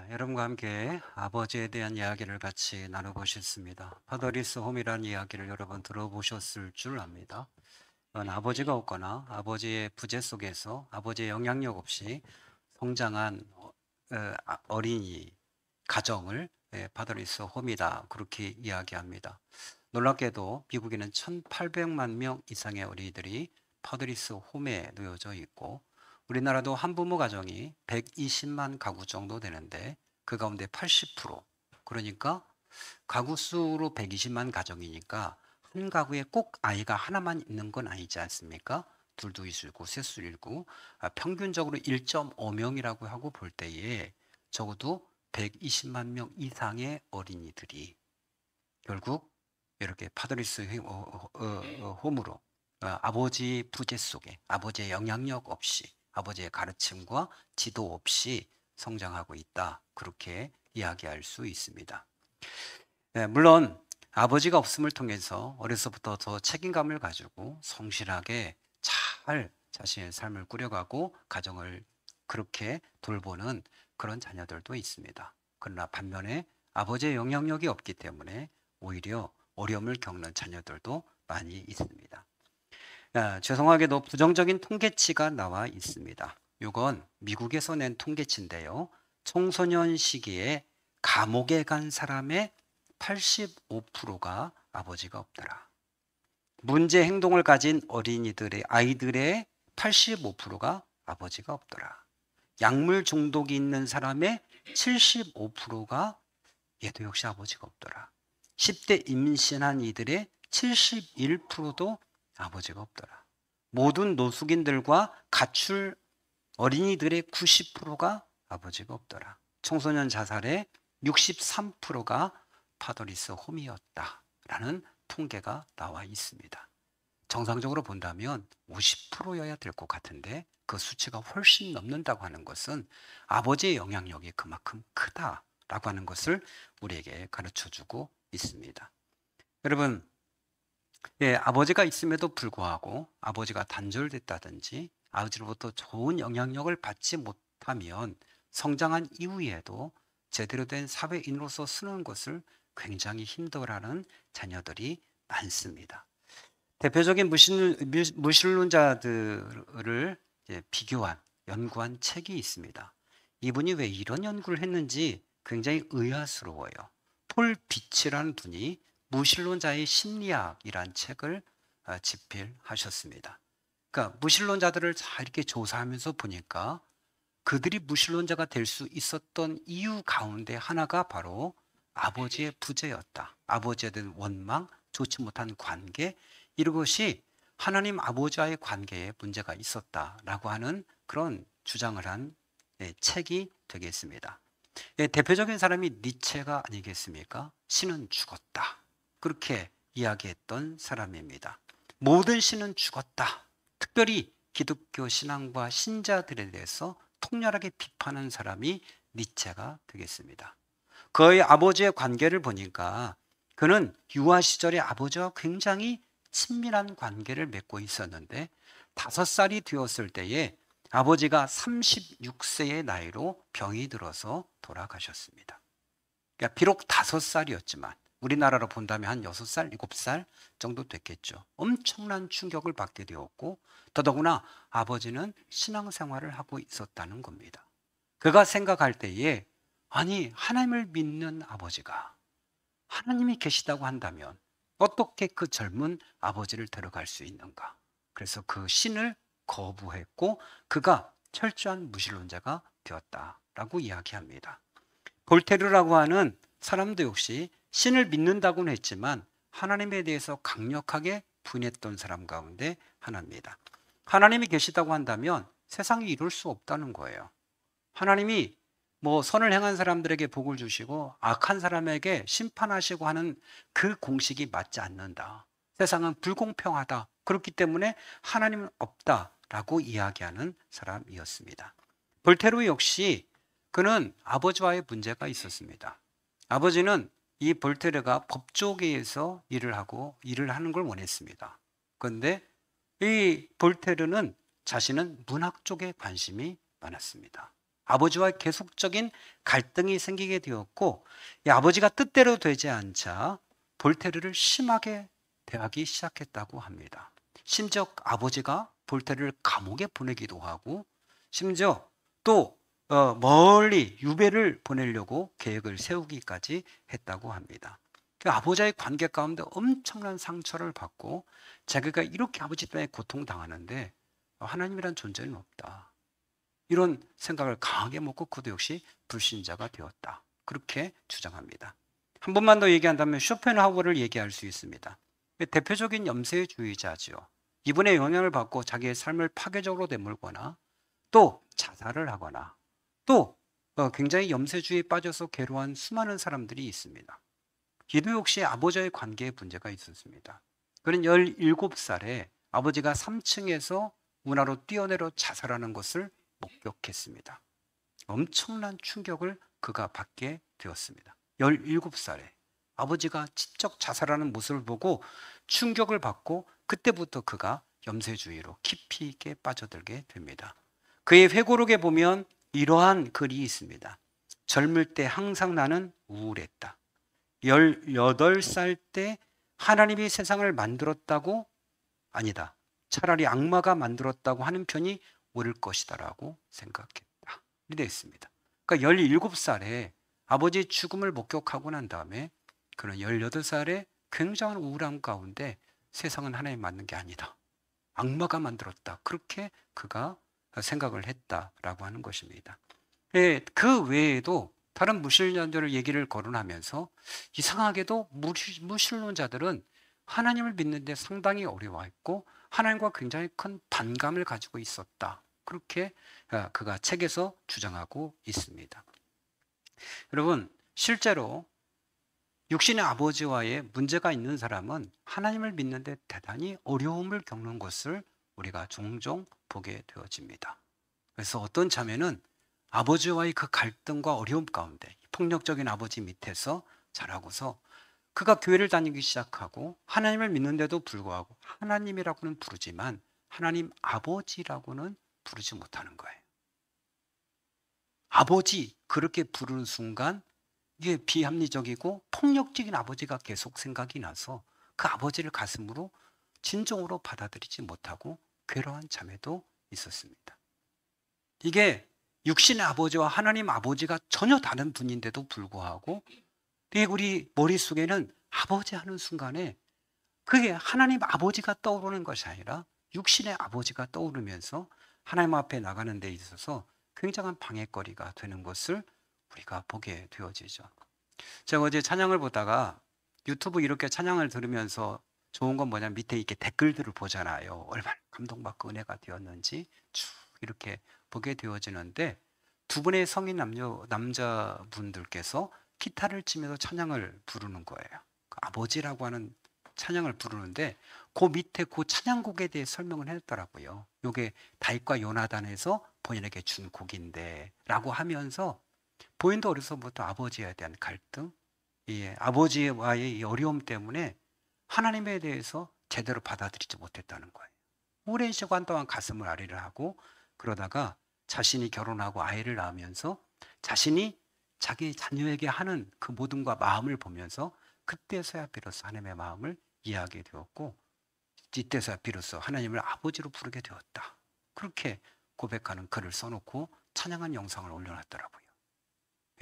여러분과 함께 아버지에 대한 이야기를 같이 나눠보셨습니다. 파더리스 홈이라는 이야기를 여러분 들어보셨을 줄 압니다. 아버지가 없거나 아버지의 부재 속에서 아버지의 영향력 없이 성장한 어린이 가정을 파더리스 홈이다 그렇게 이야기합니다. 놀랍게도 미국에는 1,800만 명 이상의 어린이들이 파더리스 홈에 놓여져 있고 우리나라도 한부모 가정이 120만 가구 정도 되는데 그 가운데 80% 그러니까 가구 수로 120만 가정이니까 한 가구에 꼭 아이가 하나만 있는 건 아니지 않습니까? 둘도 있고 셋도 있고 평균적으로 1.5명이라고 하고 볼 때에 적어도 120만 명 이상의 어린이들이 결국 이렇게 파더리스 홈으로 아버지 부재 속에 아버지의 영향력 없이 아버지의 가르침과 지도 없이 성장하고 있다. 그렇게 이야기할 수 있습니다. 물론 아버지가 없음을 통해서 어려서부터 더 책임감을 가지고 성실하게 잘 자신의 삶을 꾸려가고 가정을 그렇게 돌보는 그런 자녀들도 있습니다. 그러나 반면에 아버지의 영향력이 없기 때문에 오히려 어려움을 겪는 자녀들도 많이 있습니다. 죄송하게도 부정적인 통계치가 나와 있습니다. 이건 미국에서 낸 통계치인데요. 청소년 시기에 감옥에 간 사람의 85%가 아버지가 없더라. 문제 행동을 가진 아이들의 85%가 아버지가 없더라. 약물 중독이 있는 사람의 75%가 얘도 역시 아버지가 없더라. 10대 임신한 이들의 71%도 아버지가 없더라. 모든 노숙인들과 가출 어린이들의 90%가 아버지가 없더라. 청소년 자살의 63%가 파더리스 홈이었다라는 통계가 나와 있습니다. 정상적으로 본다면 50%여야 될 것 같은데 그 수치가 훨씬 넘는다고 하는 것은 아버지의 영향력이 그만큼 크다라고 하는 것을 우리에게 가르쳐주고 있습니다. 여러분, 아버지가 있음에도 불구하고 아버지가 단절됐다든지 아버지로부터 좋은 영향력을 받지 못하면 성장한 이후에도 제대로 된 사회인으로서 쓰는 것을 굉장히 힘들어하는 자녀들이 많습니다. 대표적인 무신론자들을 비교한 연구한 책이 있습니다. 이분이 왜 이런 연구를 했는지 굉장히 의아스러워요. 폴 비치라는 분이 무신론자의 심리학이란 책을 집필하셨습니다. 그러니까 무신론자들을 잘 이렇게 조사하면서 보니까 그들이 무신론자가 될 수 있었던 이유 가운데 하나가 바로 아버지의 부재였다. 아버지에 대한 원망, 좋지 못한 관계, 이것이 하나님 아버지와의 관계에 문제가 있었다라고 하는 그런 주장을 한 책이 되겠습니다. 대표적인 사람이 니체가 아니겠습니까? 신은 죽었다. 그렇게 이야기했던 사람입니다. 모든 신은 죽었다. 특별히 기독교 신앙과 신자들에 대해서 통렬하게 비판한 사람이 니체가 되겠습니다. 그의 아버지의 관계를 보니까 그는 유아 시절에 아버지와 굉장히 친밀한 관계를 맺고 있었는데 5살이 되었을 때에 아버지가 36세의 나이로 병이 들어서 돌아가셨습니다. 그러니까 비록 5살이었지만 우리나라로 본다면 한 6살, 7살 정도 됐겠죠. 엄청난 충격을 받게 되었고 더더구나 아버지는 신앙생활을 하고 있었다는 겁니다. 그가 생각할 때에 아니 하나님을 믿는 아버지가 하나님이 계시다고 한다면 어떻게 그 젊은 아버지를 데려갈 수 있는가? 그래서 그 신을 거부했고 그가 철저한 무신론자가 되었다라고 이야기합니다. 볼테르라고 하는 사람도 역시 신을 믿는다고는 했지만 하나님에 대해서 강력하게 부인했던 사람 가운데 하나입니다. 하나님이 계시다고 한다면 세상이 이룰 수 없다는 거예요. 하나님이 선을 행한 사람들에게 복을 주시고 악한 사람에게 심판하시고 하는 그 공식이 맞지 않는다. 세상은 불공평하다. 그렇기 때문에 하나님은 없다라고 이야기하는 사람이었습니다. 볼테르 역시 그는 아버지와의 문제가 있었습니다. 아버지는 이 볼테르가 법조계에서 일을 하는 걸 원했습니다. 그런데 이 볼테르는 자신은 문학 쪽에 관심이 많았습니다. 아버지와 계속적인 갈등이 생기게 되었고, 이 아버지가 뜻대로 되지 않자 볼테르를 심하게 대하기 시작했다고 합니다. 심지어 아버지가 볼테르를 감옥에 보내기도 하고, 심지어 또 멀리 유배를 보내려고 계획을 세우기까지 했다고 합니다. 그 아버지와의 관계 가운데 엄청난 상처를 받고, 자기가 이렇게 아버지 때문에 고통당하는데 하나님이란 존재는 없다, 이런 생각을 강하게 먹고 그도 역시 불신자가 되었다, 그렇게 주장합니다. 한 번만 더 얘기한다면 쇼펜하우어를 얘기할 수 있습니다. 대표적인 염세주의자죠. 이분의 영향을 받고 자기의 삶을 파괴적으로 내몰거나 또 자살을 하거나 또 굉장히 염세주의에 빠져서 괴로워한 수많은 사람들이 있습니다. 이도 역시 아버지와의 관계에 문제가 있었습니다. 그는 17살에 아버지가 3층에서 운하로 뛰어내려 자살하는 것을 목격했습니다. 엄청난 충격을 그가 받게 되었습니다. 17살에 아버지가 직접 자살하는 모습을 보고 충격을 받고, 그때부터 그가 염세주의로 깊이 있게 빠져들게 됩니다. 그의 회고록에 보면 이러한 글이 있습니다. 젊을 때 항상 나는 우울했다. 18살 때 하나님이 세상을 만들었다고, 아니다, 차라리 악마가 만들었다고 하는 편이 옳을 것이다라고 생각했다, 이렇게 있습니다. 그러니까 17살에 아버지의 죽음을 목격하고 난 다음에 그는 18살에 굉장한 우울함 가운데 세상은 하나님 만든 게 아니다, 악마가 만들었다, 그렇게 그가 생각을 했다라고 하는 것입니다. 그 외에도 다른 무신론자들 얘기를 거론하면서 이상하게도 무신론자들은 하나님을 믿는데 상당히 어려워했고 하나님과 굉장히 큰 반감을 가지고 있었다, 그렇게 그가 책에서 주장하고 있습니다. 여러분, 실제로 육신의 아버지와의 문제가 있는 사람은 하나님을 믿는데 대단히 어려움을 겪는 것을 우리가 종종 보게 되어집니다. 그래서 어떤 자매는 아버지와의 그 갈등과 어려움 가운데 폭력적인 아버지 밑에서 자라고서 그가 교회를 다니기 시작하고 하나님을 믿는데도 불구하고 하나님이라고는 부르지만 하나님 아버지라고는 부르지 못하는 거예요. 아버지 그렇게 부르는 순간 이게 비합리적이고 폭력적인 아버지가 계속 생각이 나서 그 아버지를 가슴으로 진정으로 받아들이지 못하고 괴로운 자매도 있었습니다. 이게 육신의 아버지와 하나님 아버지가 전혀 다른 분인데도 불구하고 우리 머릿속에는 아버지 하는 순간에 그게 하나님 아버지가 떠오르는 것이 아니라 육신의 아버지가 떠오르면서 하나님 앞에 나가는 데 있어서 굉장한 방해거리가 되는 것을 우리가 보게 되어지죠. 제가 어제 찬양을 보다가 유튜브 이렇게 찬양을 들으면서 좋은 건 뭐냐면 밑에 이렇게 댓글들을 보잖아요. 얼마나 감동받고 은혜가 되었는지 쭉 이렇게 보게 되어지는데 두 분의 성인 남자분들께서 기타를 치면서 찬양을 부르는 거예요. 아버지라고 하는 찬양을 부르는데 그 밑에 그 찬양곡에 대해 설명을 했더라고요. 이게 다윗과 요나단에서 본인에게 준 곡인데 라고 하면서 본인도 어려서부터 아버지에 대한 갈등, 아버지와의 이 어려움 때문에 하나님에 대해서 제대로 받아들이지 못했다는 거예요. 오랜 시간 동안 가슴을 아리를 하고 그러다가 자신이 결혼하고 아이를 낳으면서 자신이 자기 자녀에게 하는 그 모든과 마음을 보면서 그때서야 비로소 하나님의 마음을 이해하게 되었고 이때서야 비로소 하나님을 아버지로 부르게 되었다, 그렇게 고백하는 글을 써놓고 찬양한 영상을 올려놨더라고요.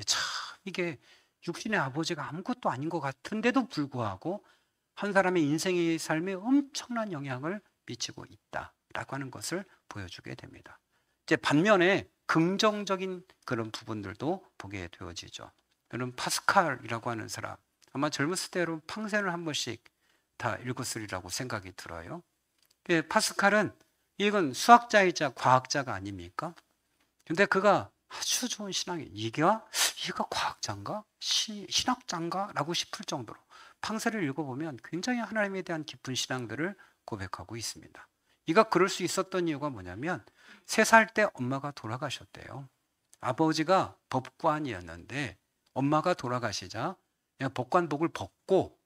참 이게 육신의 아버지가 아무것도 아닌 것 같은데도 불구하고 한 사람의 인생의 삶에 엄청난 영향을 미치고 있다라고 하는 것을 보여주게 됩니다. 이제 반면에 긍정적인 그런 부분들도 보게 되어지죠. 여러분 파스칼이라고 하는 사람, 아마 젊었을 때 여러분 팡센을 한 번씩 다 읽었으리라고 생각이 들어요. 파스칼은 이건 수학자이자 과학자가 아닙니까? 근데 그가 아주 좋은 신앙이 얘가 과학자인가? 신학자인가? 라고 싶을 정도로 팡세를 읽어보면 굉장히 하나님에 대한 깊은 신앙들을 고백하고 있습니다. 이가 그럴 수 있었던 이유가 뭐냐면 3살 때 엄마가 돌아가셨대요. 아버지가 법관이었는데 엄마가 돌아가시자 법관복을 벗고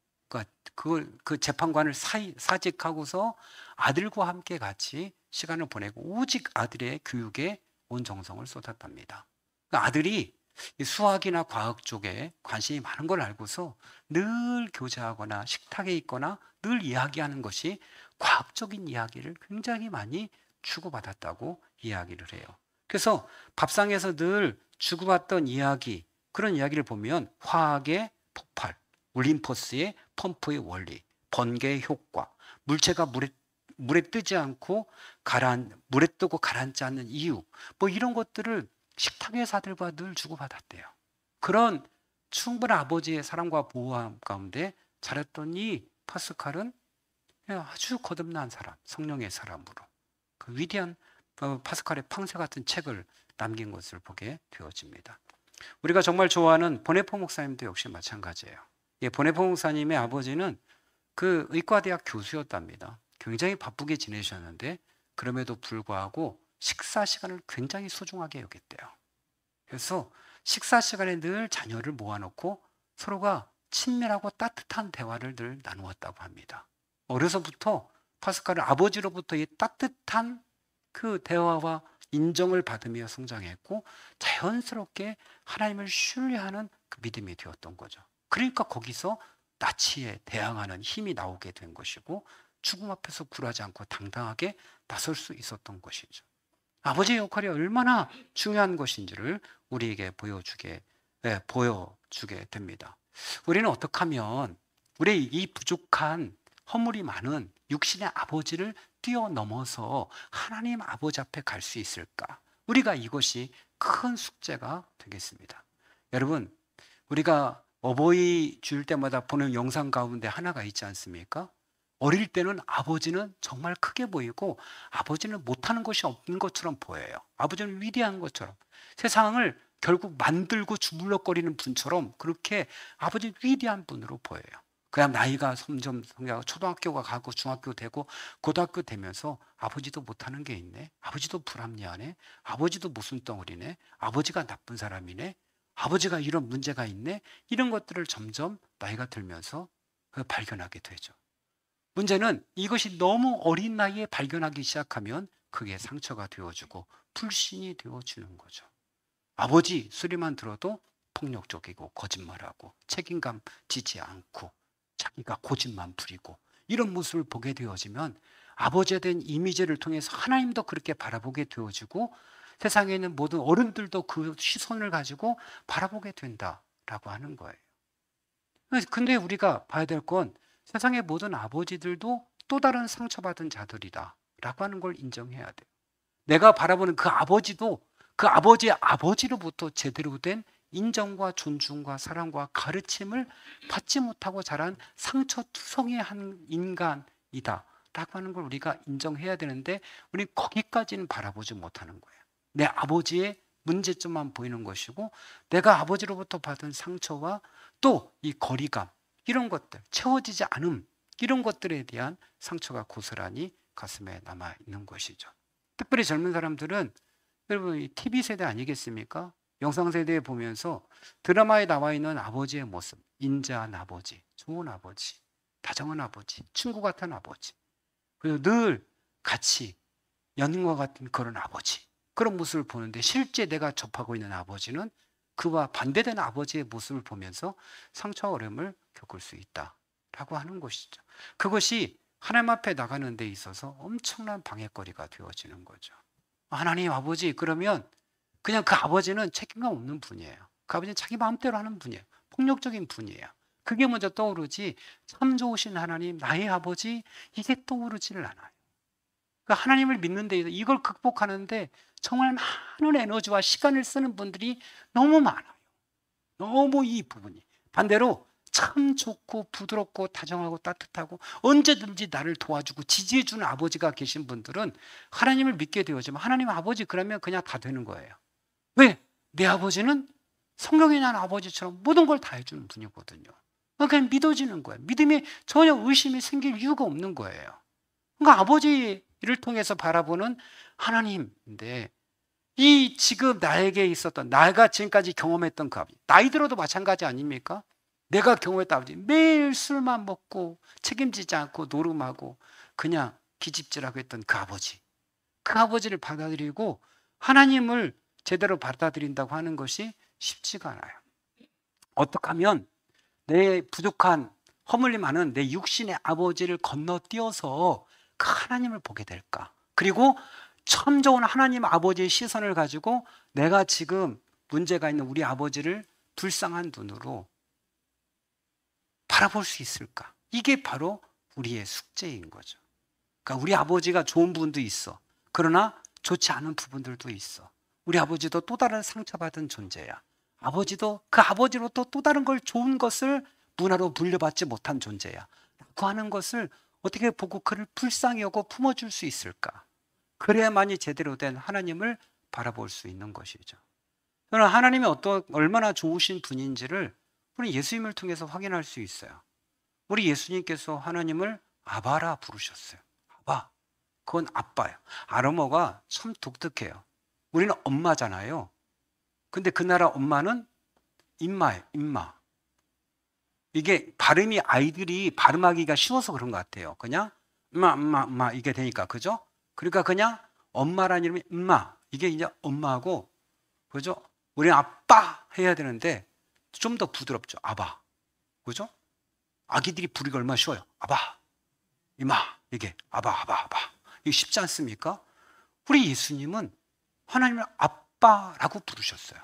그 재판관을 사직하고서 아들과 함께 같이 시간을 보내고 오직 아들의 교육에 온 정성을 쏟았답니다. 그 아들이 이 수학이나 과학 쪽에 관심이 많은 걸 알고서 늘 교제하거나 식탁에 있거나 늘 이야기하는 것이 과학적인 이야기를 굉장히 많이 주고받았다고 이야기를 해요. 그래서 밥상에서 늘 주고받던 이야기, 그런 이야기를 보면 화학의 폭발, 올림포스의 펌프의 원리, 번개의 효과, 물체가 물에 뜨지 않고 물에 뜨고 가라앉지 않는 이유, 뭐 이런 것들을 식탁의 아들과 늘 주고받았대요. 그런 충분한 아버지의 사랑과 보호함 가운데 자랐던 이 파스칼은 아주 거듭난 사람, 성령의 사람으로 그 위대한 파스칼의 팡세 같은 책을 남긴 것을 보게 되어집니다. 우리가 정말 좋아하는 보네포 목사님도 역시 마찬가지예요. 보네포 목사님의 아버지는 그 의과대학 교수였답니다. 굉장히 바쁘게 지내셨는데 그럼에도 불구하고 식사 시간을 굉장히 소중하게 여겼대요. 그래서 식사 시간에 늘 자녀를 모아놓고 서로가 친밀하고 따뜻한 대화를 늘 나누었다고 합니다. 어려서부터 파스칼은 아버지로부터 이 따뜻한 그 대화와 인정을 받으며 성장했고 자연스럽게 하나님을 신뢰하는 그 믿음이 되었던 거죠. 그러니까 거기서 나치에 대항하는 힘이 나오게 된 것이고 죽음 앞에서 굴하지 않고 당당하게 나설 수 있었던 것이죠. 아버지의 역할이 얼마나 중요한 것인지를 우리에게 보여주게 됩니다. 우리는 어떻게 하면 우리 이 부족한 허물이 많은 육신의 아버지를 뛰어넘어서 하나님 아버지 앞에 갈 수 있을까? 우리가 이것이 큰 숙제가 되겠습니다. 여러분, 우리가 어버이 주일 때마다 보는 영상 가운데 하나가 있지 않습니까? 어릴 때는 아버지는 정말 크게 보이고 아버지는 못하는 것이 없는 것처럼 보여요. 아버지는 위대한 것처럼 세상을 결국 만들고 주물럭거리는 분처럼 그렇게 아버지는 위대한 분으로 보여요. 그냥 나이가 점점 성장하고 초등학교가 가고 중학교 되고 고등학교 되면서 아버지도 못하는 게 있네. 아버지도 불합리하네. 아버지도 무슨 덩어리네. 아버지가 나쁜 사람이네. 아버지가 이런 문제가 있네. 이런 것들을 점점 나이가 들면서 발견하게 되죠. 문제는 이것이 너무 어린 나이에 발견하기 시작하면 그게 상처가 되어주고 불신이 되어주는 거죠. 아버지 소리만 들어도 폭력적이고 거짓말하고 책임감 지지 않고 자기가 고집만 부리고 이런 모습을 보게 되어지면 아버지에 대한 이미지를 통해서 하나님도 그렇게 바라보게 되어지고 세상에 있는 모든 어른들도 그 시선을 가지고 바라보게 된다라고 하는 거예요. 근데 우리가 봐야 될 건 세상의 모든 아버지들도 또 다른 상처받은 자들이다 라고 하는 걸 인정해야 돼요. 내가 바라보는 그 아버지도 그 아버지의 아버지로부터 제대로 된 인정과 존중과 사랑과 가르침을 받지 못하고 자란 상처투성이의 한 인간이다 라고 하는 걸 우리가 인정해야 되는데 우리 거기까지는 바라보지 못하는 거예요. 내 아버지의 문제점만 보이는 것이고 내가 아버지로부터 받은 상처와 또 이 거리감 이런 것들, 채워지지 않음 이런 것들에 대한 상처가 고스란히 가슴에 남아 있는 것이죠. 특별히 젊은 사람들은 여러분 TV 세대 아니겠습니까? 영상 세대에 보면서 드라마에 나와 있는 아버지의 모습, 인자한 아버지, 좋은 아버지, 다정한 아버지, 친구 같은 아버지, 그리고 늘 같이 연인과 같은 그런 아버지, 그런 모습을 보는데 실제 내가 접하고 있는 아버지는 그와 반대되는 아버지의 모습을 보면서 상처와 어려움을 겪을 수 있다라고 하는 것이죠. 그것이 하나님 앞에 나가는 데 있어서 엄청난 방해거리가 되어지는 거죠. 하나님 아버지 그러면 그냥 그 아버지는 책임감 없는 분이에요. 그 아버지는 자기 마음대로 하는 분이에요. 폭력적인 분이에요. 그게 먼저 떠오르지 참 좋으신 하나님 나의 아버지 이게 떠오르지를 않아요. 그러니까 하나님을 믿는 데 이걸 극복하는데 정말 많은 에너지와 시간을 쓰는 분들이 너무 많아요. 너무 이 부분이. 반대로 참 좋고 부드럽고 다정하고 따뜻하고 언제든지 나를 도와주고 지지해주는 아버지가 계신 분들은 하나님을 믿게 되어지만 하나님 아버지 그러면 그냥 다 되는 거예요. 왜? 내 아버지는 성경에 난 아버지처럼 모든 걸 다 해주는 분이거든요. 그냥 믿어지는 거예요. 믿음에 전혀 의심이 생길 이유가 없는 거예요. 그러니까 아버지를 통해서 바라보는 하나님인데 이 지금 나에게 있었던 내가 지금까지 경험했던 그 아버지 나이 들어도 마찬가지 아닙니까? 내가 경험했던 아버지 매일 술만 먹고 책임지지 않고 노름하고 그냥 기집질하고 했던 그 아버지를 받아들이고 하나님을 제대로 받아들인다고 하는 것이 쉽지가 않아요. 어떻게 하면 내 부족한 허물림 많은 내 육신의 아버지를 건너뛰어서 그 하나님을 보게 될까? 그리고 참 좋은 하나님 아버지의 시선을 가지고 내가 지금 문제가 있는 우리 아버지를 불쌍한 눈으로 바라볼 수 있을까? 이게 바로 우리의 숙제인 거죠. 그러니까 우리 아버지가 좋은 부분도 있어. 그러나 좋지 않은 부분들도 있어. 우리 아버지도 또 다른 상처받은 존재야. 아버지도 그 아버지로부터 또 다른 걸 좋은 것을 문화로 물려받지 못한 존재야. 라고 하는 것을 어떻게 보고 그를 불쌍히 여고 품어줄 수 있을까? 그래야만이 제대로 된 하나님을 바라볼 수 있는 것이죠. 저는 하나님이 얼마나 좋으신 분인지를 우리 예수님을 통해서 확인할 수 있어요. 우리 예수님께서 하나님을 아바라 부르셨어요. 아바. 그건 아빠예요. 아람어가 참 독특해요. 우리는 엄마잖아요. 근데 그 나라 엄마는 임마예요. 임마. 이게 발음이 아이들이 발음하기가 쉬워서 그런 것 같아요. 그냥 엄마 이게 되니까. 그죠? 그러니까 그냥 엄마라는 이름이 임마. 이게 이제 엄마하고 그죠? 우리는 아빠 해야 되는데 좀 더 부드럽죠. 아바. 그죠? 아기들이 부르기 얼마나 쉬워요. 아바. 임마. 이게 아바. 이게 쉽지 않습니까? 우리 예수님은 하나님을 아빠라고 부르셨어요.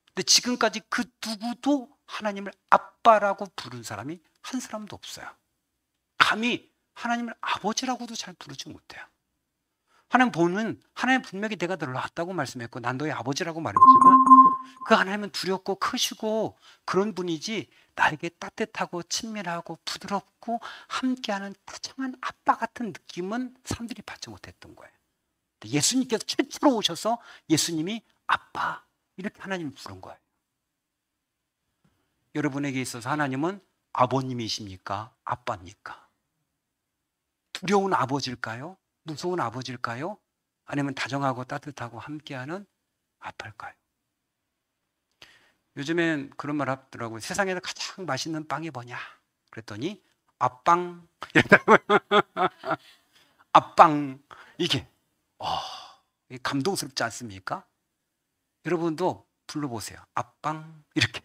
근데 지금까지 그 누구도 하나님을 아빠라고 부른 사람이 한 사람도 없어요. 감히 하나님을 아버지라고도 잘 부르지 못해요. 하나님 보는 하나님 분명히 내가 너를 낳았다고 말씀했고 난 너의 아버지라고 말했지만 그 하나님은 두렵고 크시고 그런 분이지 나에게 따뜻하고 친밀하고 부드럽고 함께하는 다정한 아빠 같은 느낌은 사람들이 받지 못했던 거예요. 예수님께서 최초로 오셔서 예수님이 아빠 이렇게 하나님을 부른 거예요. 여러분에게 있어서 하나님은 아버님이십니까? 아빠입니까? 두려운 아버지일까요? 무서운 아버지일까요? 아니면 다정하고 따뜻하고 함께하는 아빠일까요? 요즘엔 그런 말 하더라고요. 세상에서 가장 맛있는 빵이 뭐냐? 그랬더니 아빵. 아빵. 이게 감동스럽지 않습니까? 여러분도 불러보세요. 아빵 이렇게.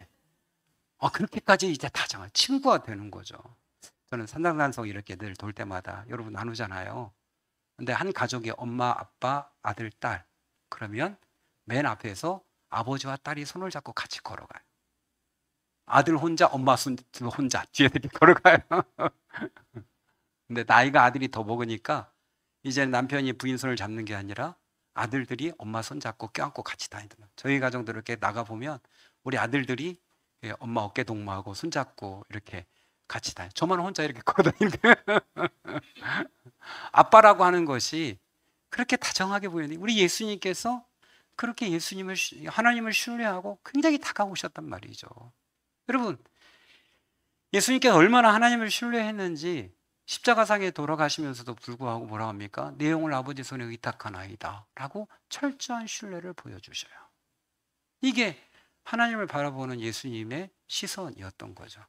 그렇게까지 이제 다정한 친구가 되는 거죠. 저는 산당단속 이렇게 늘 돌 때마다 여러분 나누잖아요. 근데 한 가족이 엄마, 아빠, 아들, 딸 그러면 맨 앞에서 아버지와 딸이 손을 잡고 같이 걸어가요. 아들 혼자, 엄마 혼자 뒤에 이렇게 걸어가요. 근데 나이가 아들이 더 먹으니까 이제 남편이 부인 손을 잡는 게 아니라 아들들이 엄마 손 잡고 껴안고 같이 다니더라고요. 저희 가정들 이렇게 나가보면 우리 아들들이 엄마 어깨 동무하고 손잡고 이렇게 같이 다녀요. 저만 혼자 이렇게 걸어다니는 거예요. 아빠라고 하는 것이 그렇게 다정하게 보이는데 우리 예수님께서 그렇게 하나님을 신뢰하고 굉장히 다가오셨단 말이죠. 여러분, 예수님께서 얼마나 하나님을 신뢰했는지 십자가상에 돌아가시면서도 불구하고 뭐라 합니까? 내 영을 아버지 손에 의탁하나이다 라고 철저한 신뢰를 보여주셔요. 이게 하나님을 바라보는 예수님의 시선이었던 거죠.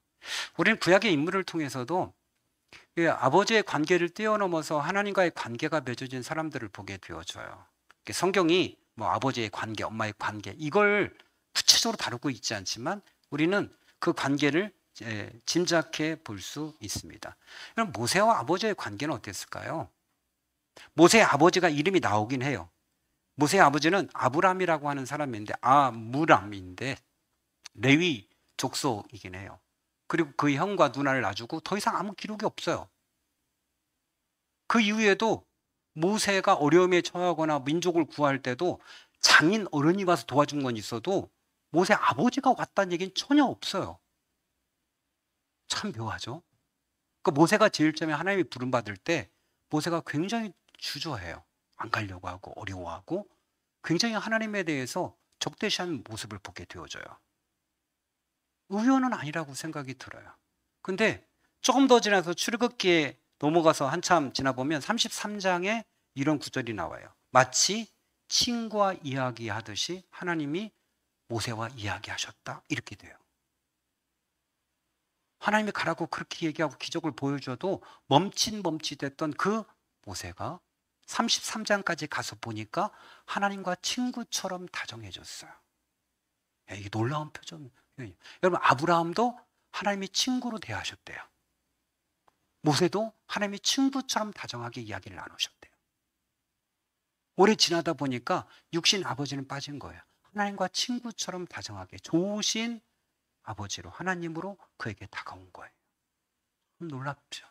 우리는 구약의 인물을 통해서도 아버지의 관계를 뛰어넘어서 하나님과의 관계가 맺어진 사람들을 보게 되어져요. 성경이 뭐 아버지의 관계, 엄마의 관계 이걸 구체적으로 다루고 있지 않지만 우리는 그 관계를 짐작해 볼 수 있습니다. 그럼 모세와 아버지의 관계는 어땠을까요? 모세의 아버지가 이름이 나오긴 해요. 모세의 아버지는 아브람이라고 하는 사람인데 아므람인데 레위 족속이긴 해요. 그리고 그 형과 누나를 놔주고 더 이상 아무 기록이 없어요. 그 이후에도 모세가 어려움에 처하거나 민족을 구할 때도 장인 어른이 와서 도와준 건 있어도 모세 아버지가 왔다는 얘기는 전혀 없어요. 참 묘하죠. 그 모세가 제일 처음에 하나님이 부름받을 때 모세가 굉장히 주저해요. 안 가려고 하고 어려워하고 굉장히 하나님에 대해서 적대시한 모습을 보게 되어져요. 우연은 아니라고 생각이 들어요. 근데 조금 더 지나서 출애굽기에 넘어가서 한참 지나보면 33장에 이런 구절이 나와요. 마치 친구와 이야기하듯이 하나님이 모세와 이야기하셨다 이렇게 돼요. 하나님이 가라고 그렇게 얘기하고 기적을 보여줘도 멈칫멈칫했던 그 모세가 33장까지 가서 보니까 하나님과 친구처럼 다정해졌어요. 이게 놀라운 표정. 여러분, 아브라함도 하나님이 친구로 대하셨대요. 모세도 하나님이 친구처럼 다정하게 이야기를 나누셨대요. 오래 지나다 보니까 육신 아버지는 빠진 거예요. 하나님과 친구처럼 다정하게 좋으신 아버지로, 하나님으로 그에게 다가온 거예요. 놀랍죠.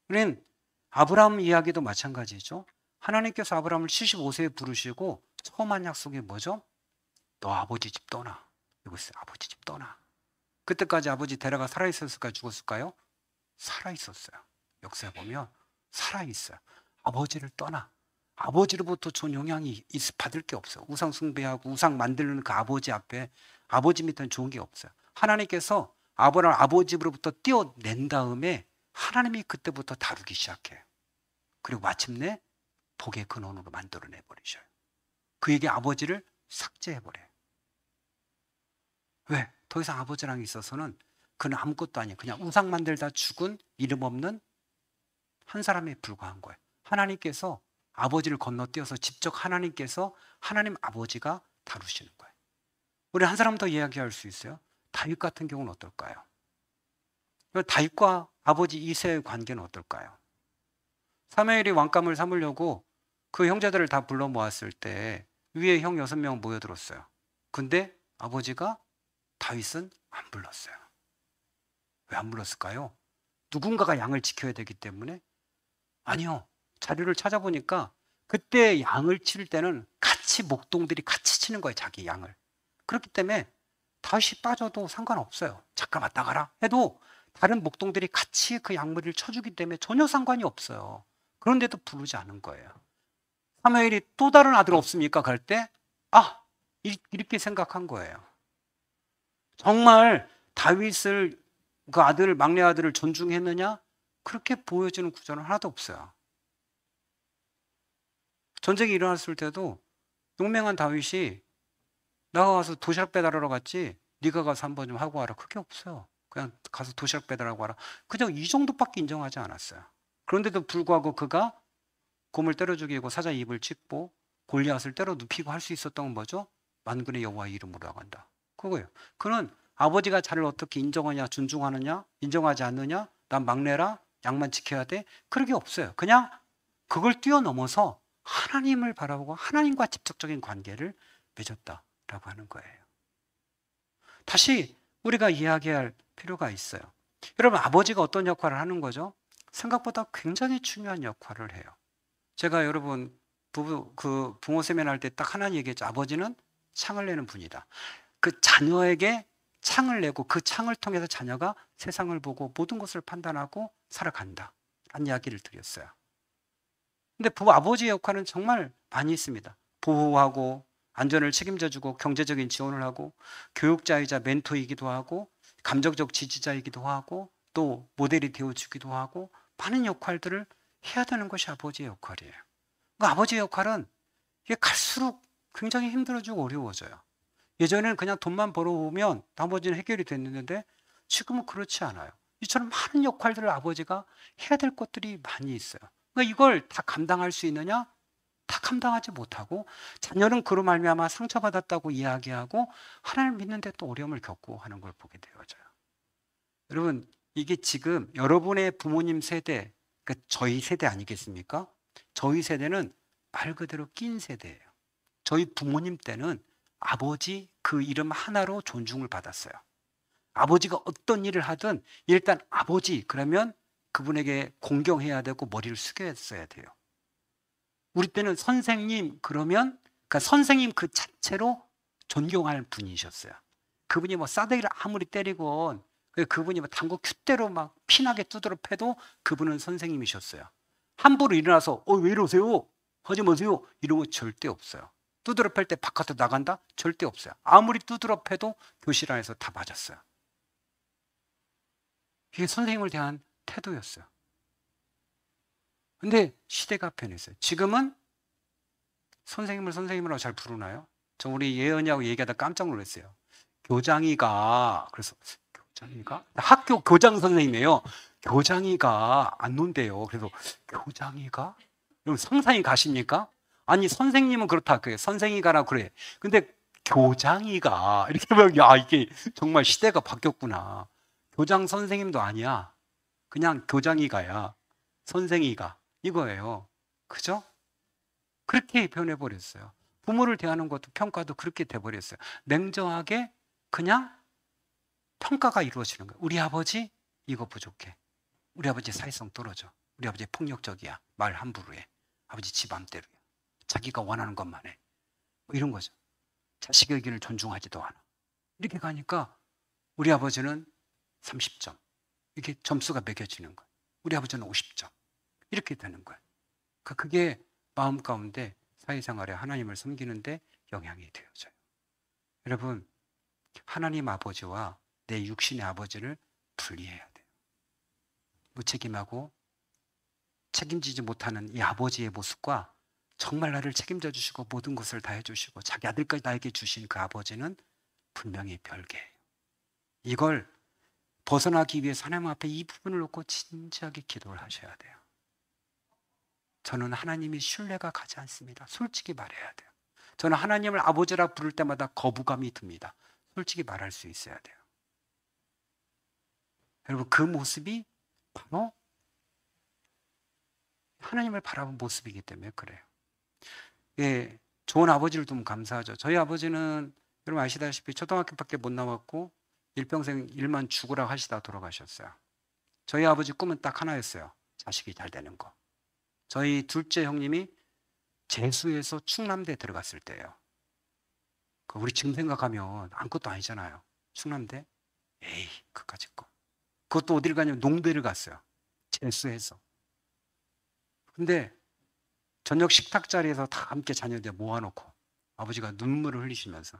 우리는 아브라함 이야기도 마찬가지죠. 하나님께서 아브라함을 75세에 부르시고 처음 한 약속이 뭐죠? 너 아버지 집 떠나. 여기 있어요. 아버지 집 떠나. 그때까지 아버지 데려가 살아있었을까요? 죽었을까요? 살아있었어요. 역사에 보면 살아있어요. 아버지를 떠나. 아버지로부터 전 영향이 받을 게 없어요. 우상 숭배하고 우상 만드는 그 아버지 앞에 아버지 밑에는 좋은 게 없어요. 하나님께서 아브라함을 아버지로부터 떼어낸 다음에 하나님이 그때부터 다루기 시작해요. 그리고 마침내 복의 근원으로 만들어내 버리셔요. 그에게 아버지를 삭제해버려요. 왜? 더 이상 아버지랑 있어서는 그는 아무것도 아니에요. 그냥 우상 만들다 죽은 이름 없는 한 사람에 불과한 거예요. 하나님께서 아버지를 건너뛰어서 직접 하나님께서 하나님 아버지가 다루시는 거예요. 우리 한 사람 더 이야기할 수 있어요. 다윗 같은 경우는 어떨까요? 다윗과 아버지 이새의 관계는 어떨까요? 사무엘이 왕감을 삼으려고 그 형제들을 다 불러 모았을 때 위에 형 6명 모여들었어요. 근데 아버지가 다윗은 안 불렀어요. 왜 안 불렀을까요? 누군가가 양을 지켜야 되기 때문에? 아니요. 자료를 찾아보니까 그때 양을 칠 때는 같이 목동들이 같이 치는 거예요. 자기 양을. 그렇기 때문에 다윗이 빠져도 상관없어요. 잠깐 왔다 가라 해도 다른 목동들이 같이 그 양무리를 쳐주기 때문에 전혀 상관이 없어요. 그런데도 부르지 않은 거예요. 사무엘이 또 다른 아들 없습니까? 갈 때 이렇게 생각한 거예요. 정말 다윗을 그 아들, 막내 아들을 존중했느냐? 그렇게 보여주는 구절은 하나도 없어요. 전쟁이 일어났을 때도 용맹한 다윗이 나가서 도시락 배달하러 갔지 네가 가서 한번 좀 하고 와라. 그게 없어요. 그냥 가서 도시락 배달하고 와라. 그저 이 정도밖에 인정하지 않았어요. 그런데도 불구하고 그가 곰을 때려 죽이고 사자 입을 찢고 골리앗을 때려 눕히고 할 수 있었던 건 뭐죠? 만군의 여호와의 이름으로 나간다. 그거예요. 그는 아버지가 자를 어떻게 인정하냐, 존중하느냐, 인정하지 않느냐, 난 막내라, 양만 지켜야 돼. 그런 게 없어요. 그냥 그걸 뛰어넘어서 하나님을 바라보고 하나님과 직접적인 관계를 맺었다라고 하는 거예요. 다시 우리가 이야기할 필요가 있어요. 여러분, 아버지가 어떤 역할을 하는 거죠? 생각보다 굉장히 중요한 역할을 해요. 제가 여러분 부모 세미나 할 때 딱 하나 얘기했죠. 아버지는 창을 내는 분이다. 그 자녀에게 창을 내고 그 창을 통해서 자녀가 세상을 보고 모든 것을 판단하고 살아간다 라는 이야기를 드렸어요. 근데 아버지의 역할은 정말 많이 있습니다. 보호하고 안전을 책임져주고 경제적인 지원을 하고 교육자이자 멘토이기도 하고 감정적 지지자이기도 하고 또 모델이 되어주기도 하고 많은 역할들을 해야 되는 것이 아버지의 역할이에요. 그러니까 아버지의 역할은 이게 갈수록 굉장히 힘들어지고 어려워져요. 예전에는 그냥 돈만 벌어오면 나머지는 해결이 됐는데 지금은 그렇지 않아요. 이처럼 많은 역할들을 아버지가 해야 될 것들이 많이 있어요. 그러니까 이걸 다 감당할 수 있느냐? 다 감당하지 못하고 자녀는 그로 말미암아 상처받았다고 이야기하고 하나님을 믿는데 또 어려움을 겪고 하는 걸 보게 되어져요. 여러분, 이게 지금 여러분의 부모님 세대, 그러니까 저희 세대 아니겠습니까? 저희 세대는 말 그대로 낀 세대예요. 저희 부모님 때는 아버지 그 이름 하나로 존중을 받았어요. 아버지가 어떤 일을 하든 일단 아버지 그러면 그분에게 공경해야 되고 머리를 숙였어야 돼요. 우리 때는 선생님 그러면 그러니까 선생님 그 자체로 존경할 분이셨어요. 그분이 뭐 싸대기를 아무리 때리건 그분이 뭐 당구 큐대로 막 피나게 두드러 패도 그분은 선생님이셨어요. 함부로 일어나서 왜 이러세요? 하지 마세요. 이런 거 절대 없어요. 두드러 팰 때 바깥으로 나간다? 절대 없어요. 아무리 두드러 패도 교실 안에서 다 맞았어요. 이게 선생님을 대한 태도였어요. 근데 시대가 변했어요. 지금은 선생님을 선생님으로 잘 부르나요? 저 우리 예은이하고 얘기하다 깜짝 놀랐어요. 교장이가 그래서 교장이가 학교 교장 선생님이에요. 교장이가 안 논대요. 그래서 교장이가 여러분 상상이 가십니까? 아니 선생님은 그렇다 그래. 선생이가라 그래. 근데 교장이가 이렇게 보면 야 이게 정말 시대가 바뀌었구나. 교장 선생님도 아니야. 그냥 교장이가야. 선생이가 이거예요. 그죠? 그렇게 변해버렸어요. 부모를 대하는 것도 평가도 그렇게 돼버렸어요. 냉정하게 그냥 평가가 이루어지는 거예요. 우리 아버지 이거 부족해. 우리 아버지 사회성 떨어져. 우리 아버지 폭력적이야. 말 함부로 해. 아버지 지 맘대로야. 자기가 원하는 것만 해. 뭐 이런 거죠. 자식의 의견을 존중하지도 않아. 이렇게 가니까 우리 아버지는 30점. 이렇게 점수가 매겨지는 거예요. 우리 아버지는 50점. 이렇게 되는 거예요. 그게 마음 가운데 사회생활에 하나님을 섬기는데 영향이 되어져요. 여러분, 하나님 아버지와 내 육신의 아버지를 분리해야 돼요. 무책임하고 책임지지 못하는 이 아버지의 모습과 정말 나를 책임져 주시고 모든 것을 다 해주시고 자기 아들까지 나에게 주신 그 아버지는 분명히 별개예요. 이걸 벗어나기 위해서 하나님 앞에 이 부분을 놓고 진지하게 기도를 하셔야 돼요. 저는 하나님이 신뢰가 가지 않습니다. 솔직히 말해야 돼요. 저는 하나님을 아버지라 부를 때마다 거부감이 듭니다. 솔직히 말할 수 있어야 돼요. 여러분 그 모습이 바로 하나님을 바라본 모습이기 때문에 그래요. 예, 좋은 아버지를 두면 감사하죠. 저희 아버지는 여러분 아시다시피 초등학교밖에 못 나왔고 일평생 일만 죽으라 하시다 돌아가셨어요. 저희 아버지 꿈은 딱 하나였어요. 자식이 잘 되는 거. 저희 둘째 형님이 재수해서 충남대 들어갔을 때예요. 우리 지금 생각하면 아무것도 아니잖아요. 충남대? 에이, 그까짓 거. 그것도 어딜 가냐면 농대를 갔어요. 재수해서. 근데 저녁 식탁 자리에서 다 함께 자녀들 모아놓고 아버지가 눈물을 흘리시면서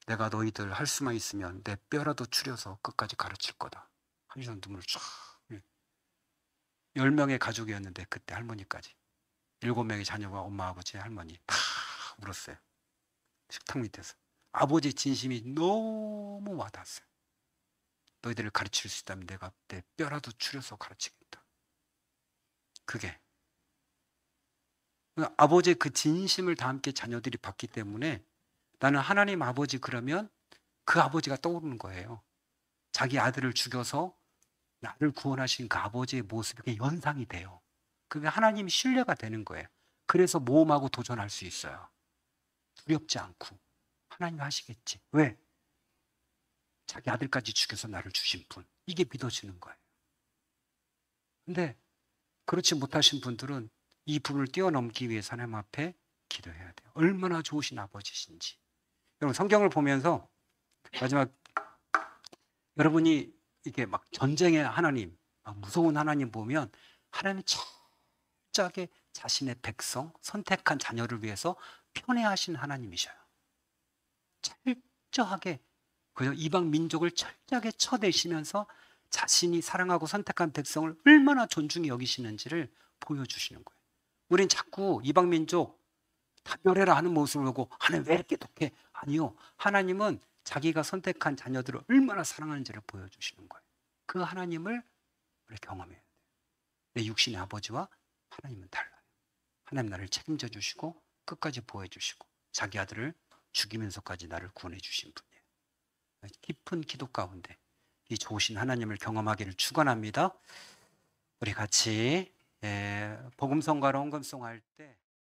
내가 너희들 할 수만 있으면 내 뼈라도 추려서 끝까지 가르칠 거다. 하면서 눈물을 쫙. 10명의 가족이었는데 그때 할머니까지 7명의 자녀와 엄마 아버지 할머니 다 울었어요. 식탁 밑에서. 아버지의 진심이 너무 와닿았어요. 너희들을 가르칠 수 있다면 내가 내 뼈라도 추려서 가르치겠다. 그게 아버지의 그 진심을 다 함께 자녀들이 받기 때문에 나는 하나님 아버지 그러면 그 아버지가 떠오르는 거예요. 자기 아들을 죽여서 나를 구원하신 그 아버지의 모습이 연상이 돼요. 그게 하나님이 신뢰가 되는 거예요. 그래서 모험하고 도전할 수 있어요. 두렵지 않고 하나님 하시겠지. 왜? 자기 아들까지 죽여서 나를 주신 분. 이게 믿어지는 거예요. 근데 그렇지 못하신 분들은 이 부분을 뛰어넘기 위해서 하나님 앞에 기도해야 돼요. 얼마나 좋으신 아버지신지. 여러분 성경을 보면서 마지막 여러분이 이게 막 전쟁의 하나님, 막 무서운 하나님 보면 하나님이 철저하게 자신의 백성, 선택한 자녀를 위해서 편애하신 하나님이셔요. 철저하게 이방 민족을 철저하게 쳐내시면서 자신이 사랑하고 선택한 백성을 얼마나 존중히 여기시는지를 보여주시는 거예요. 우린 자꾸 이방 민족 다 멸해라 하는 모습을 보고 하나님 왜 이렇게 독해? 아니요. 하나님은 자기가 선택한 자녀들을 얼마나 사랑하는지를 보여주시는 거예요. 그 하나님을 우리 경험해야 돼요. 내 육신의 아버지와 하나님은 달라요. 하나님 나를 책임져 주시고 끝까지 보호해 주시고 자기 아들을 죽이면서까지 나를 구원해 주신 분이에요. 깊은 기도 가운데 이 좋으신 하나님을 경험하기를 축원합니다. 우리 같이 복음성가로 헌금송 할 때